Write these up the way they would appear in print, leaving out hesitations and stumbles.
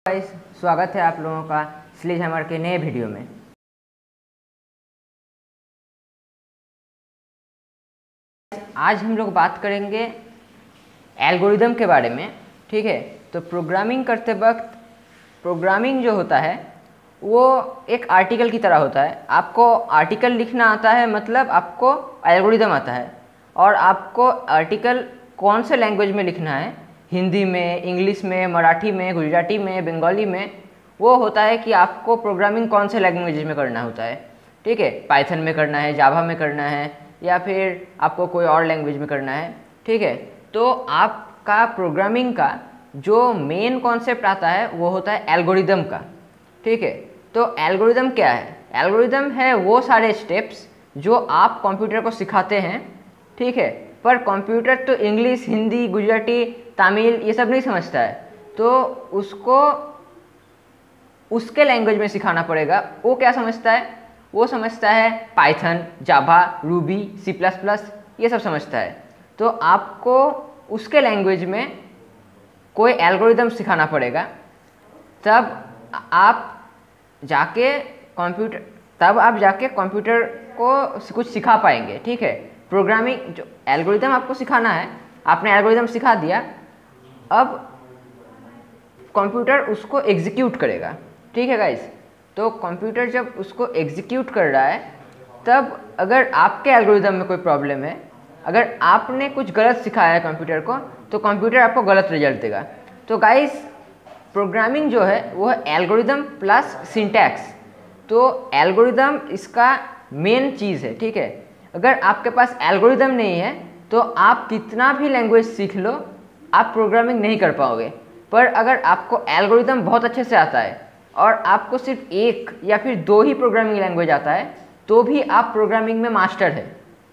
Guys, स्वागत है आप लोगों का स्लेजहैमर के नए वीडियो में। आज हम लोग बात करेंगे एल्गोरिदम के बारे में। ठीक है, तो प्रोग्रामिंग करते वक्त प्रोग्रामिंग जो होता है वो एक आर्टिकल की तरह होता है। आपको आर्टिकल लिखना आता है, मतलब आपको एल्गोरिदम आता है। और आपको आर्टिकल कौन से लैंग्वेज में लिखना है, हिंदी में, इंग्लिश में, मराठी में, गुजराती में, बंगाली में, वो होता है कि आपको प्रोग्रामिंग कौन से लैंग्वेज में करना होता है। ठीक है, पाइथन में करना है, जावा में करना है, या फिर आपको कोई और लैंग्वेज में करना है। ठीक है, तो आपका प्रोग्रामिंग का जो मेन कॉन्सेप्ट आता है वो होता है एल्गोरिदम का। ठीक है, तो एल्गोरिदम क्या है? एल्गोरिदम है वो सारे स्टेप्स जो आप कंप्यूटर को सिखाते हैं। ठीक है, पर कंप्यूटर तो इंग्लिश, हिंदी, गुजराती, तमिल ये सब नहीं समझता है, तो उसको उसके लैंग्वेज में सिखाना पड़ेगा। वो क्या समझता है? वो समझता है पाइथन, जावा, रूबी, सी प्लस प्लस, ये सब समझता है। तो आपको उसके लैंग्वेज में कोई एल्गोरिदम सिखाना पड़ेगा, तब आप जाके कंप्यूटर को कुछ सिखा पाएंगे। ठीक है, प्रोग्रामिंग जो एल्गोरिदम आपको सिखाना है, आपने एल्गोरिदम सिखा दिया, अब कंप्यूटर उसको एग्जीक्यूट करेगा। ठीक है गाइस, तो कंप्यूटर जब उसको एग्जीक्यूट कर रहा है, तब अगर आपके एल्गोरिदम में कोई प्रॉब्लम है, अगर आपने कुछ गलत सिखाया है कंप्यूटर को, तो कंप्यूटर आपको गलत रिजल्ट देगा। तो गाइस, प्रोग्रामिंग जो है वो है एल्गोरिदम प्लस सिंटैक्स। तो एल्गोरिदम इसका मेन चीज़ है। ठीक है, अगर आपके पास एल्गोरिदम नहीं है तो आप कितना भी लैंग्वेज सीख लो, आप प्रोग्रामिंग नहीं कर पाओगे। पर अगर आपको एल्गोरिदम बहुत अच्छे से आता है और आपको सिर्फ एक या फिर दो ही प्रोग्रामिंग लैंग्वेज आता है, तो भी आप प्रोग्रामिंग में मास्टर है।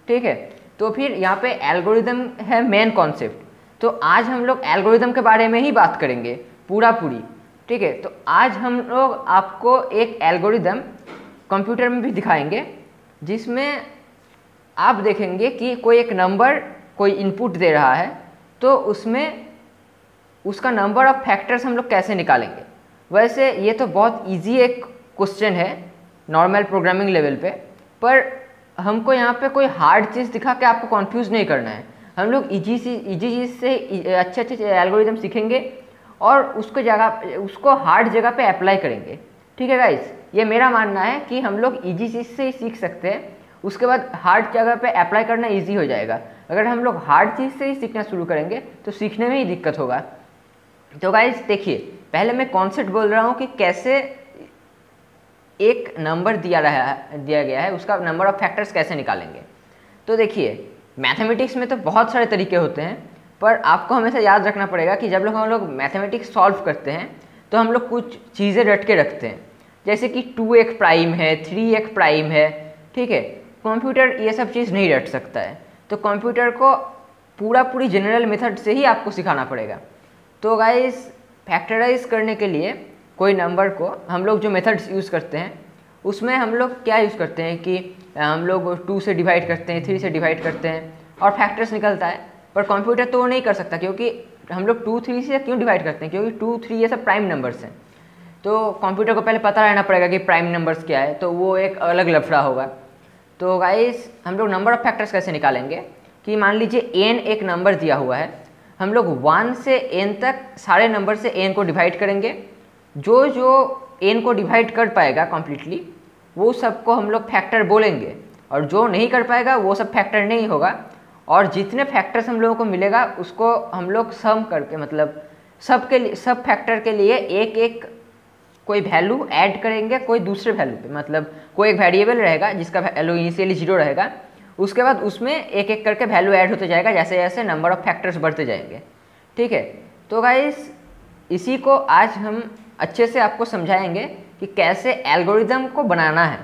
ठीक है, तो फिर यहाँ पे एल्गोरिदम है मेन कॉन्सेप्ट। तो आज हम लोग एल्गोरिदम के बारे में ही बात करेंगे पूरी। ठीक है, तो आज हम लोग आपको एक एल्गोरिदम कंप्यूटर में भी दिखाएंगे, जिसमें आप देखेंगे कि कोई एक नंबर कोई इनपुट दे रहा है, तो उसमें उसका नंबर ऑफ फैक्टर्स हम लोग कैसे निकालेंगे। वैसे ये तो बहुत इजी एक क्वेश्चन है नॉर्मल प्रोग्रामिंग लेवल पे, पर हमको यहाँ पे कोई हार्ड चीज़ दिखा के आपको कंफ्यूज नहीं करना है। हम लोग इजी चीज़ से अच्छे एल्गोरिदम सीखेंगे और उसको हार्ड जगह पे अप्लाई करेंगे। ठीक है गाइस, ये मेरा मानना है कि हम लोग इजी चीज़ से ही सीख सकते हैं, उसके बाद हार्ड जगह पे अप्लाई करना इजी हो जाएगा। अगर हम लोग हार्ड चीज़ से ही सीखना शुरू करेंगे तो सीखने में ही दिक्कत होगा। तो गाइस देखिए, पहले मैं कॉन्सेप्ट बोल रहा हूँ कि कैसे एक नंबर दिया गया है, उसका नंबर ऑफ फैक्टर्स कैसे निकालेंगे। तो देखिए, मैथमेटिक्स में तो बहुत सारे तरीके होते हैं, पर आपको हमेशा याद रखना पड़ेगा कि जब हम लोग मैथमेटिक्स सॉल्व करते हैं तो हम लोग कुछ चीज़ें रट के रखते हैं, जैसे कि 2x प्राइम है, 3x प्राइम है। ठीक है, कंप्यूटर ये सब चीज़ नहीं रट सकता है, तो कंप्यूटर को पूरी जनरल मेथड से ही आपको सिखाना पड़ेगा। तो गाइस, फैक्टराइज करने के लिए कोई नंबर को हम लोग जो मेथड्स यूज़ करते हैं, उसमें हम लोग क्या यूज़ करते हैं कि हम लोग 2 से डिवाइड करते हैं, 3 से डिवाइड करते हैं और फैक्टर्स निकलता है। पर कंप्यूटर तो वो नहीं कर सकता, क्योंकि हम लोग 2, 3 से क्यों डिवाइड करते हैं? क्योंकि 2, 3 ये सब प्राइम नंबर्स हैं। तो कंप्यूटर को पहले पता रहना पड़ेगा कि प्राइम नंबर्स क्या है, तो वो एक अलग लफड़ा होगा। तो गाइस, हम लोग नंबर ऑफ फैक्टर्स कैसे निकालेंगे कि मान लीजिए n एक नंबर दिया हुआ है, हम लोग 1 से n तक सारे नंबर से n को डिवाइड करेंगे। जो n को डिवाइड कर पाएगा कम्प्लीटली, वो सबको हम लोग फैक्टर बोलेंगे, और जो नहीं कर पाएगा वो सब फैक्टर नहीं होगा। और जितने फैक्टर्स हम लोगों को मिलेगा उसको हम लोग सम करके, मतलब सब फैक्टर के लिए एक एक कोई वैल्यू ऐड करेंगे कोई दूसरे वैल्यू पे। मतलब कोई एक वेरिएबल रहेगा जिसका वैल्यू इनिशियली 0 रहेगा, उसके बाद उसमें एक एक करके वैल्यू ऐड होते जाएगा जैसे जैसे नंबर ऑफ फैक्टर्स बढ़ते जाएंगे। ठीक है, तो गाइस, इसी को आज हम अच्छे से आपको समझाएंगे कि कैसे एल्गोरिदम को बनाना है।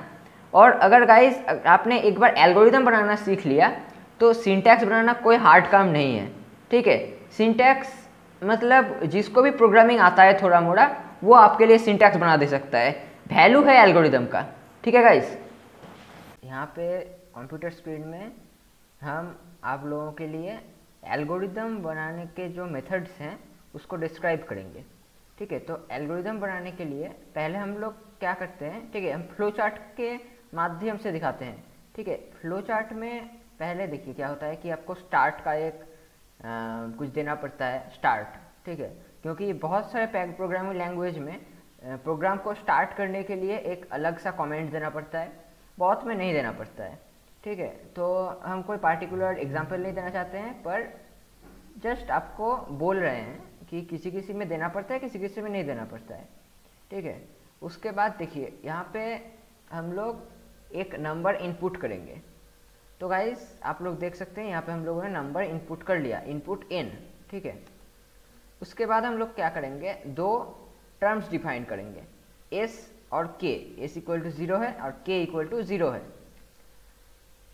और अगर गाइस आपने एक बार एल्गोरिदम बनाना सीख लिया तो सिंटैक्स बनाना कोई हार्ड काम नहीं है। ठीक है, सिंटैक्स मतलब जिसको भी प्रोग्रामिंग आता है थोड़ा मोड़ा, वो आपके लिए सिंटैक्स बना दे सकता है। वैल्यू है एल्गोरिदम का। ठीक है गाइस, यहाँ पे कंप्यूटर स्क्रीन में हम आप लोगों के लिए एल्गोरिदम बनाने के जो मेथड्स हैं उसको डिस्क्राइब करेंगे। ठीक है, तो एल्गोरिदम बनाने के लिए पहले हम लोग क्या करते हैं, ठीक है, हम फ्लो चार्ट के माध्यम से दिखाते हैं। ठीक है, फ्लो चार्ट में पहले देखिए क्या होता है कि आपको स्टार्ट का एक कुछ देना पड़ता है, स्टार्ट। ठीक है, क्योंकि बहुत सारे प्रोग्रामिंग लैंग्वेज में प्रोग्राम को स्टार्ट करने के लिए एक अलग सा कमेंट देना पड़ता है, बहुत में नहीं देना पड़ता है। ठीक है, तो हम कोई पार्टिकुलर एग्जांपल नहीं देना चाहते हैं, पर जस्ट आपको बोल रहे हैं कि किसी किसी में देना पड़ता है, किसी किसी में नहीं देना पड़ता है। ठीक है, उसके बाद देखिए यहाँ पे हम लोग एक नंबर इनपुट करेंगे। तो गाइस आप लोग देख सकते हैं यहाँ पे हम लोगों ने नंबर इनपुट कर लिया, इनपुट n। ठीक है, उसके बाद हम लोग क्या करेंगे, दो टर्म्स डिफाइन करेंगे, s और k। s इक्वल टू 0 है और k इक्वल टू 0 है।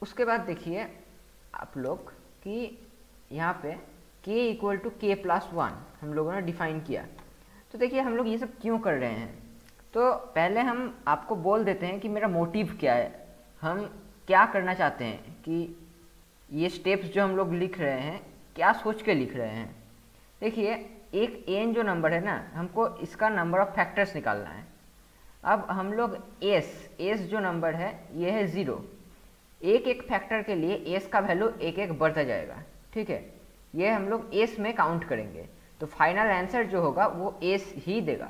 उसके बाद देखिए आप लोग कि यहाँ पे k equal to k plus 1 हम लोगों ने डिफाइन किया। तो देखिए हम लोग ये सब क्यों कर रहे हैं, तो पहले हम आपको बोल देते हैं कि मेरा मोटिव क्या है, हम क्या करना चाहते हैं, कि ये स्टेप्स जो हम लोग लिख रहे हैं क्या सोच के लिख रहे हैं। देखिए एक n जो नंबर है ना, हमको इसका नंबर ऑफ फैक्टर्स निकालना है। अब हम लोग s जो नंबर है ये है 0, एक एक फैक्टर के लिए s का वैल्यू एक एक बढ़ता जाएगा। ठीक है, ये हम लोग s में काउंट करेंगे, तो फाइनल आंसर जो होगा वो s ही देगा।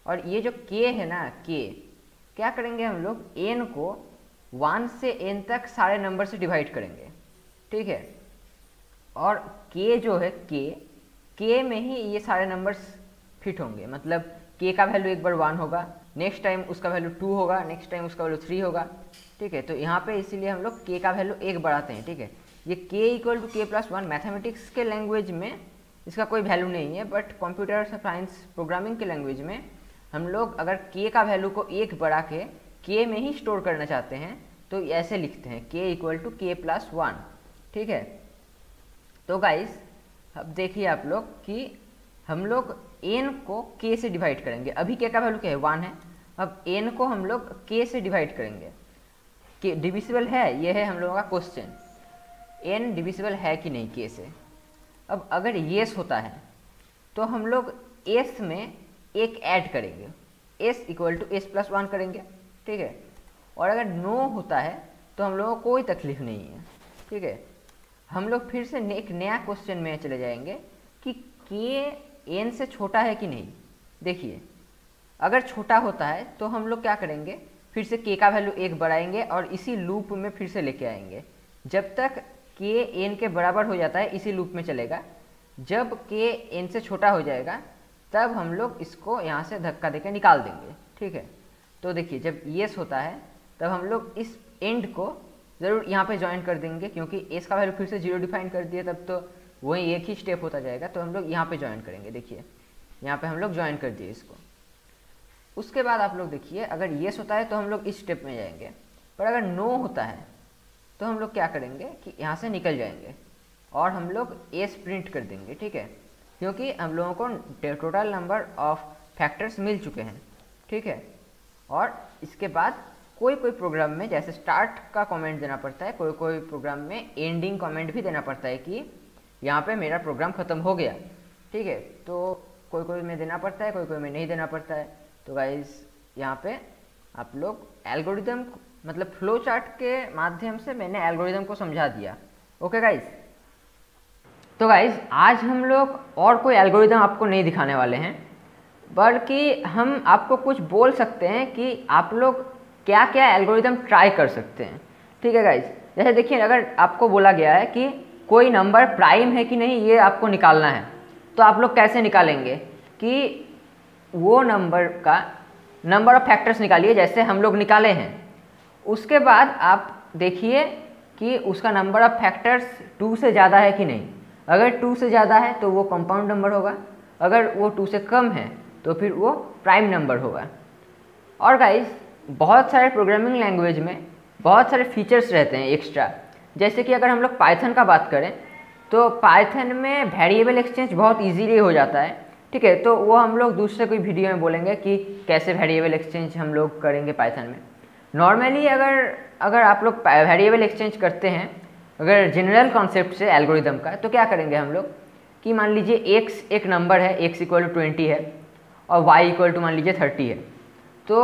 और ये जो k है ना, k क्या करेंगे हम लोग, n को 1 से n तक सारे नंबर से डिवाइड करेंगे। ठीक है, और k जो है k में ही ये सारे नंबर्स फिट होंगे, मतलब k का वैल्यू एक बार 1 होगा, नेक्स्ट टाइम उसका वैल्यू 2 होगा, नेक्स्ट टाइम उसका वैल्यू 3 होगा। ठीक है, तो यहाँ पे इसीलिए हम लोग k का वैल्यू 1 बढ़ाते हैं। ठीक है, ये k equal to k plus 1 mathematics के लैंग्वेज में इसका कोई वैल्यू नहीं है, बट कंप्यूटर साइंस प्रोग्रामिंग के लैंग्वेज में हम लोग अगर k का वैल्यू को 1 बढ़ा के k में ही स्टोर करना चाहते हैं तो ऐसे लिखते हैं, k equal to k plus 1। ठीक है, तो गाइस अब देखिए आप लोग कि हम लोग n को k से डिवाइड करेंगे। अभी k का वैल्यू क्या है, 1 है। अब n को हम लोग k से डिवाइड करेंगे, k डिविजिबल है, ये है हम लोगों का क्वेश्चन, n डिविजिबल है कि नहीं k से। अब अगर येस होता है तो हम लोग s में एक ऐड करेंगे, s equal to s plus 1 करेंगे। ठीक है, और अगर नो होता है तो हम लोगों को कोई तकलीफ नहीं है। ठीक है, हम लोग फिर से एक नया क्वेश्चन में चले जाएंगे कि k n से छोटा है कि नहीं। देखिए अगर छोटा होता है तो हम लोग क्या करेंगे, फिर से k का वैल्यू 1 बढ़ाएंगे और इसी लूप में फिर से लेके आएंगे, जब तक k n के बराबर हो जाता है इसी लूप में चलेगा। जब k n से छोटा हो जाएगा तब हम लोग इसको यहाँ से धक्का देकर निकाल देंगे। ठीक है, तो देखिए जब येस होता है तब हम लोग इस एंड को ज़रूर यहाँ पे ज्वाइन कर देंगे, क्योंकि एस का वैल्यू फिर से 0 डिफाइन कर दिया, तब तो वही एक ही स्टेप होता जाएगा, तो हम लोग यहाँ पे ज्वाइन करेंगे। देखिए यहाँ पे हम लोग ज्वाइन कर दिए इसको। उसके बाद आप लोग देखिए अगर येस होता है तो हम लोग इस स्टेप में जाएंगे, पर अगर नो होता है तो हम लोग क्या करेंगे कि यहाँ से निकल जाएंगे और हम लोग एस प्रिंट कर देंगे। ठीक है, क्योंकि हम लोगों को टोटल नंबर ऑफ फैक्टर्स मिल चुके हैं। ठीक है, और इसके बाद कोई कोई प्रोग्राम में जैसे स्टार्ट का कमेंट देना पड़ता है, कोई कोई प्रोग्राम में एंडिंग कमेंट भी देना पड़ता है कि यहाँ पे मेरा प्रोग्राम ख़त्म हो गया। ठीक है, तो कोई कोई में देना पड़ता है, कोई कोई में नहीं देना पड़ता है। तो गाइस यहाँ पे आप लोग एल्गोरिदम मतलब फ्लो चार्ट के माध्यम से मैंने एल्गोरिदम को समझा दिया। ओके गाइस, तो गाइस आज हम लोग और कोई एल्गोरिदम आपको नहीं दिखाने वाले हैं, बल्कि हम आपको कुछ बोल सकते हैं कि आप लोग क्या क्या एल्गोरिदम ट्राई कर सकते हैं। ठीक है गाइस, जैसे देखिए अगर आपको बोला गया है कि कोई नंबर प्राइम है कि नहीं ये आपको निकालना है, तो आप लोग कैसे निकालेंगे कि वो नंबर का नंबर ऑफ फैक्टर्स निकालिए, जैसे हम लोग निकाले हैं। उसके बाद आप देखिए कि उसका नंबर ऑफ फैक्टर्स 2 से ज़्यादा है कि नहीं। अगर 2 से ज़्यादा है तो वो कंपाउंड नंबर होगा, अगर वो 2 से कम है तो फिर वो प्राइम नंबर होगा। और गाइस बहुत सारे प्रोग्रामिंग लैंग्वेज में बहुत सारे फीचर्स रहते हैं एक्स्ट्रा, जैसे कि अगर हम लोग पाइथन का बात करें तो पाइथन में वेरिएबल एक्सचेंज बहुत इजीली हो जाता है। ठीक है, तो वो हम लोग दूसरे कोई वीडियो में बोलेंगे कि कैसे वेरिएबल एक्सचेंज हम लोग करेंगे पाइथन में। नॉर्मली अगर आप लोग वेरिएबल एक्सचेंज करते हैं अगर जनरल कॉन्सेप्ट से एल्गोरिदम का, तो क्या करेंगे हम लोग कि मान लीजिए x एक नंबर है, x इक्वल टू 20 है, और y इक्वल टू मान लीजिए 30 है, तो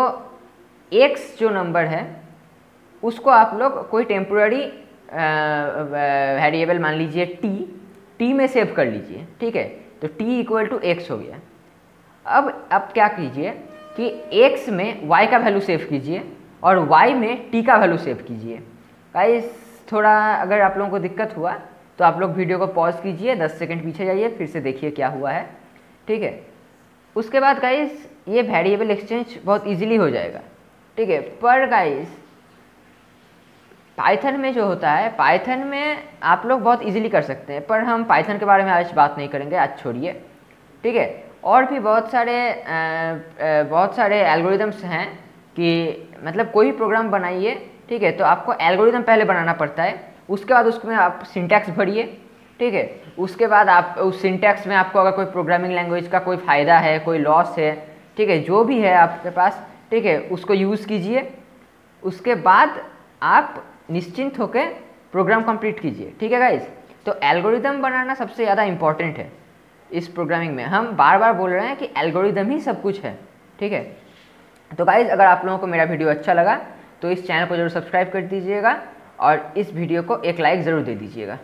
x जो नंबर है उसको आप लोग कोई टेम्पोररी वेरिएबल मान लीजिए t में सेव कर लीजिए, ठीक है। तो t इक्वल टू x हो गया। अब आप क्या कीजिए कि x में y का वैल्यू सेव कीजिए और y में t का वैल्यू सेव कीजिए। गाइस थोड़ा अगर आप लोगों को दिक्कत हुआ तो आप लोग वीडियो को पॉज कीजिए, 10 सेकंड पीछे जाइए, फिर से देखिए क्या हुआ है, ठीक है। उसके बाद गाइस ये वेरिएबल एक्सचेंज बहुत इजीली हो जाएगा, ठीक है। पर गाइस पाइथन में जो होता है, पाइथन में आप लोग बहुत इजीली कर सकते हैं, पर हम पाइथन के बारे में आज बात नहीं करेंगे, आज छोड़िए, ठीक है। और भी बहुत सारे एल्गोरिदम्स हैं कि मतलब कोई भी प्रोग्राम बनाइए, ठीक है, तो आपको एल्गोरिदम पहले बनाना पड़ता है, उसके बाद उसमें आप सिंटैक्स भरिए, ठीक है। उसके बाद आप उस सिंटैक्स में आपको अगर कोई प्रोग्रामिंग लैंग्वेज का कोई फ़ायदा है, कोई लॉस है, ठीक है, जो भी है आपके पास, ठीक है, उसको यूज़ कीजिए। उसके बाद आप निश्चिंत होकर प्रोग्राम कंप्लीट कीजिए, ठीक है गाइस। तो एल्गोरिदम बनाना सबसे ज़्यादा इम्पॉर्टेंट है इस प्रोग्रामिंग में। हम बार बार बोल रहे हैं कि एल्गोरिदम ही सब कुछ है, ठीक है। तो गाइस अगर आप लोगों को मेरा वीडियो अच्छा लगा तो इस चैनल को जरूर सब्सक्राइब कर दीजिएगा और इस वीडियो को एक लाइक ज़रूर दे दीजिएगा।